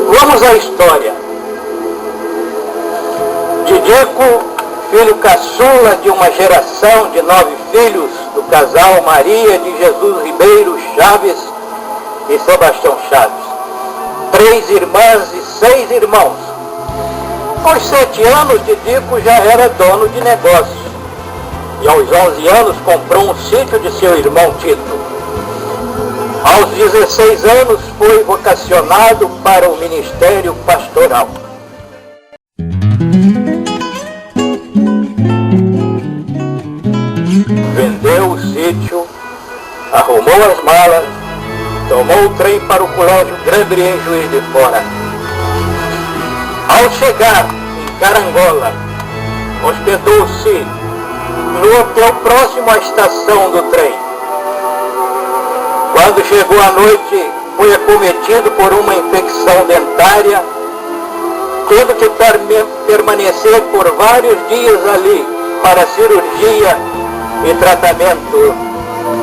Vamos à história. Didico, filho caçula de uma geração de 9 filhos do casal Maria de Jesus Ribeiro Chaves e Sebastião Chaves. 3 irmãs e 6 irmãos. Aos 7 anos, Didico já era dono de negócios. E aos 11 anos comprou um sítio de seu irmão Tito. Aos 16 anos foi vocacionado para o ministério pastoral. Vendeu o sítio, arrumou as malas, tomou o trem para o colégio Gregory em Juiz de Fora. Ao chegar em Carangola, hospedou-se no hotel próximo à estação do trem. Quando chegou à noite, foi acometido por uma infecção dentária, tendo que permanecer por vários dias ali para cirurgia e tratamento,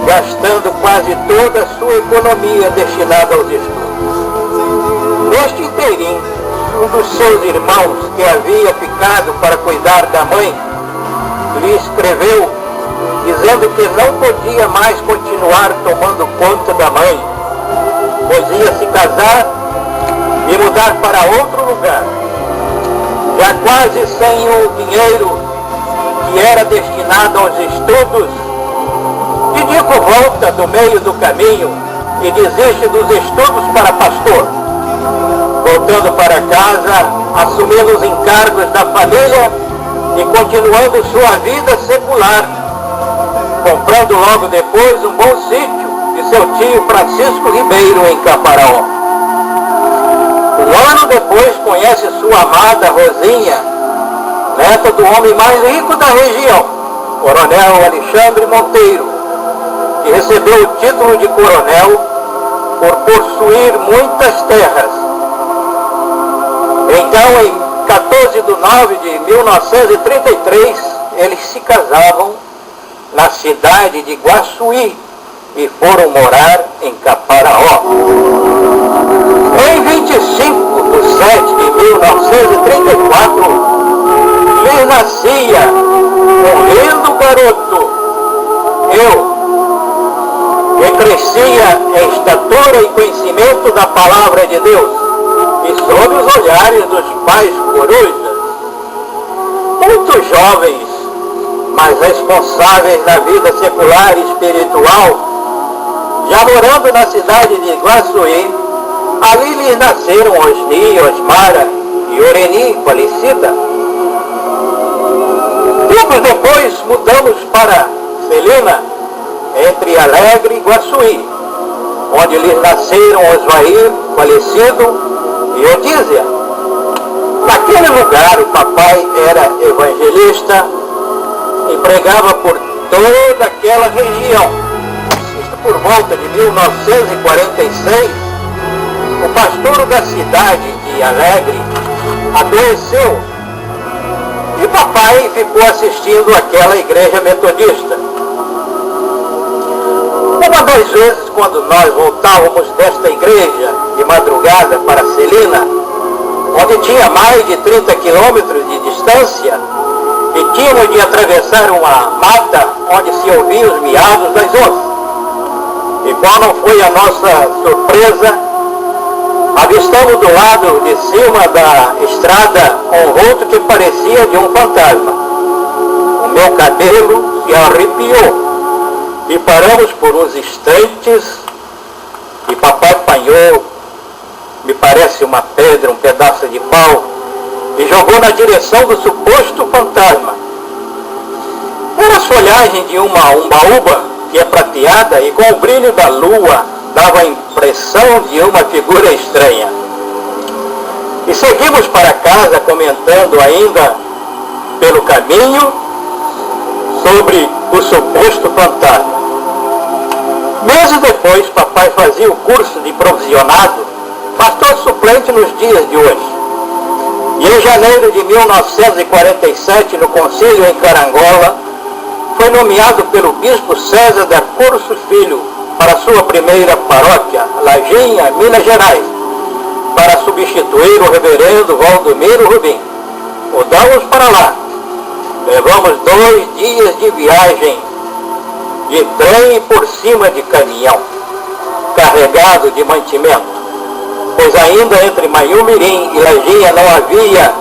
gastando quase toda a sua economia destinada aos estudos. Neste inteirinho, um dos seus irmãos, que havia ficado para cuidar da mãe, lhe escreveu dizendo que não podia mais continuar tomando conta da mãe, pois ia se casar e mudar para outro lugar. Já quase sem o dinheiro que era destinado aos estudos, Didico volta do meio do caminho e desiste dos estudos para pastor, voltando para casa, assumindo os encargos da família e continuando sua vida secular, comprando logo depois um bom sítio de seu tio Francisco Ribeiro em Caparaó. Um ano depois conhece sua amada Rosinha, neta do homem mais rico da região, Coronel Alexandre Monteiro, que recebeu o título de coronel por possuir muitas terras. Então, em 14 de nove de 1933, eles se casavam na cidade de Guaçuí e foram morar em Caparaó. Em 25 de 7 de 1934, lhe nascia um lindo garoto, que crescia em estatura e conhecimento da palavra de Deus e sob os olhares dos pais corujas. Muitos jovens, mas responsáveis na vida secular e espiritual, já morando na cidade de Guaçuí, ali lhes nasceram Osni, Osmara e Oreni, falecida. Tempos depois mudamos para Celina, entre Alegre e Guaçuí, onde lhes nasceram Osvair, falecido, e Odísia. Naquele lugar o papai era evangelista e pregava por toda aquela região. Isto por volta de 1946, o pastor da cidade de Alegre adoeceu e papai ficou assistindo àquela igreja metodista. Uma das vezes, quando nós voltávamos desta igreja de madrugada para Celina, onde tinha mais de 30 quilômetros de distância, e tínhamos de atravessar uma mata onde se ouviam os miados das onças. E qual não foi a nossa surpresa, avistamos do lado de cima da estrada um vulto que parecia de um fantasma. O meu cabelo se arrepiou. E paramos por uns instantes e papai apanhou, me parece uma pedra, um pedaço de pau, e jogou na direção do suposto fantasma. Era a folhagem de uma umbaúba, que é prateada e com o brilho da lua dava a impressão de uma figura estranha. E seguimos para casa comentando ainda pelo caminho sobre o suposto fantasma. Meses depois, papai fazia o curso de provisionado, pastor suplente nos dias de hoje. E em janeiro de 1947, no concílio em Carangola, foi nomeado pelo bispo César da Curso Filho para sua primeira paróquia, Lajinha, Minas Gerais, para substituir o reverendo Valdomiro Rubim. Mudamos para lá. Levamos 2 dias de viagem de trem por cima de caminhão, carregado de mantimento, pois ainda entre Manhumirim e Lajinha não havia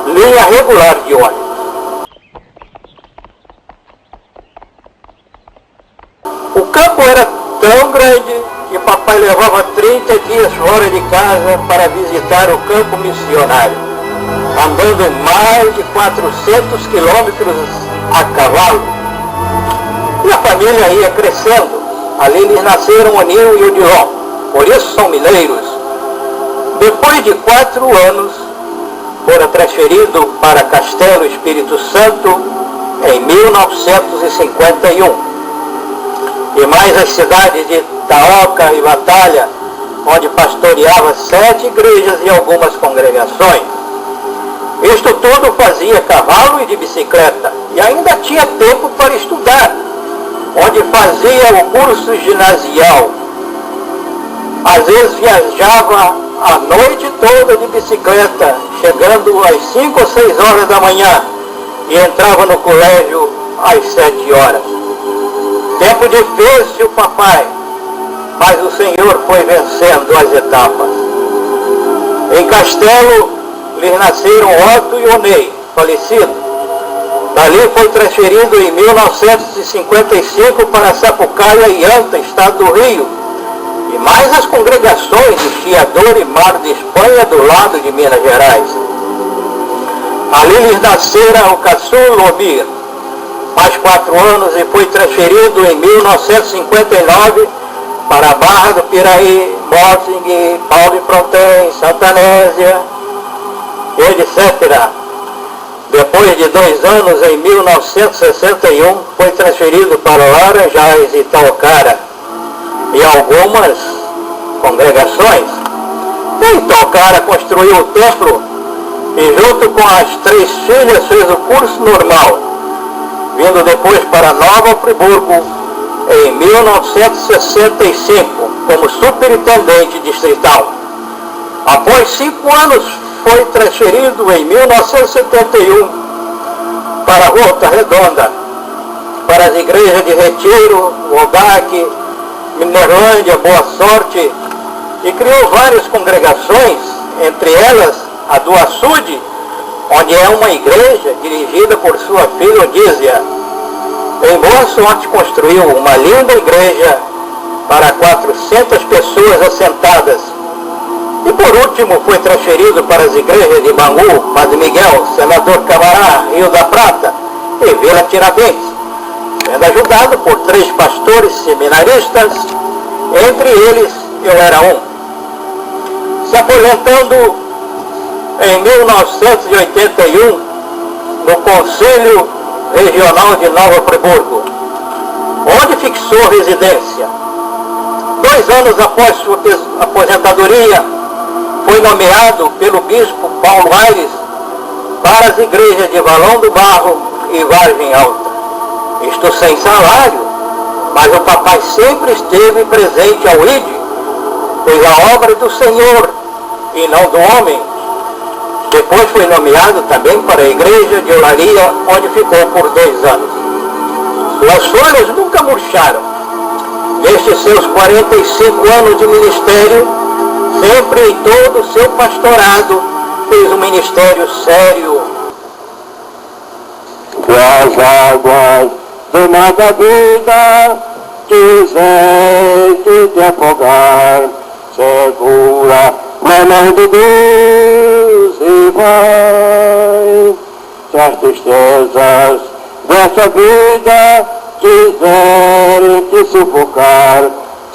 linha regular de ônibus. O campo era tão grande que papai levava 30 dias fora de casa para visitar o campo missionário, andando mais de 400 quilômetros a cavalo. E a família ia crescendo. Ali lhes nasceram o Nil e o Dilon, por isso são mineiros. Depois de 4 anos, fora transferido para Castelo Espírito Santo em 1951. E mais as cidades de Taoca e Batalha, onde pastoreava 7 igrejas e algumas congregações. Isto tudo fazia cavalo e de bicicleta, e ainda tinha tempo para estudar, onde fazia o curso ginasial. Às vezes viajava a noite toda de bicicleta, chegando às 5 ou 6 horas da manhã, e entrava no colégio às 7 horas. Tempo difícil, papai, mas o Senhor foi vencendo as etapas. Em Castelo, lhes nasceram Otto e Onei, falecido. Dali foi transferido em 1955 para Sapucaia e Anta, estado do Rio, e mais as congregações de Chiador e Mar de Espanha, do lado de Minas Gerais. Ali lhes nascera o caçula Lomir, mais 4 anos, e foi transferido em 1959 para a Barra do Piraí, Morsing, Paulo de Fronten, Santanésia, etc. Depois de 2 anos, em 1961, foi transferido para Laranjais e Itaocara e algumas congregações. Em Itaocara construiu o templo e junto com as 3 filhas fez o curso normal, vindo depois para Nova Friburgo em 1965 como superintendente distrital. Após 5 anos foi transferido em 1971 para Volta Redonda, para as igrejas de Retiro, Wodak, Minerlândia, Boa Sorte, e criou várias congregações, entre elas a do Açude, onde é uma igreja dirigida por sua filha Odísia. Em Boa Sorte construiu uma linda igreja para 400 pessoas assentadas. E por último foi transferido para as igrejas de Bangu, Padre Miguel, Senador Camará, Rio da Prata e Vila Tiradentes, sendo ajudado por 3 pastores seminaristas, entre eles eu era um. Se aposentando em 1981 no Conselho Regional de Nova Friburgo, onde fixou residência. 2 anos após sua aposentadoria, foi nomeado pelo bispo Paulo Aires para as igrejas de Valão do Barro e Vargem Alta. Isto sem salário, mas o papai sempre esteve presente ao ID, pois a obra é do Senhor e não do homem. Depois foi nomeado também para a igreja de Olaria, onde ficou por 2 anos. Suas folhas nunca murcharam. Nestes seus 45 anos de ministério, sempre em todo o seu pastorado, fez um ministério sério. Das águas de nada vida, quiser que te afogar, segura na mão de Deus e vai. Se as tristezas dessa vida quiserem te sufocar,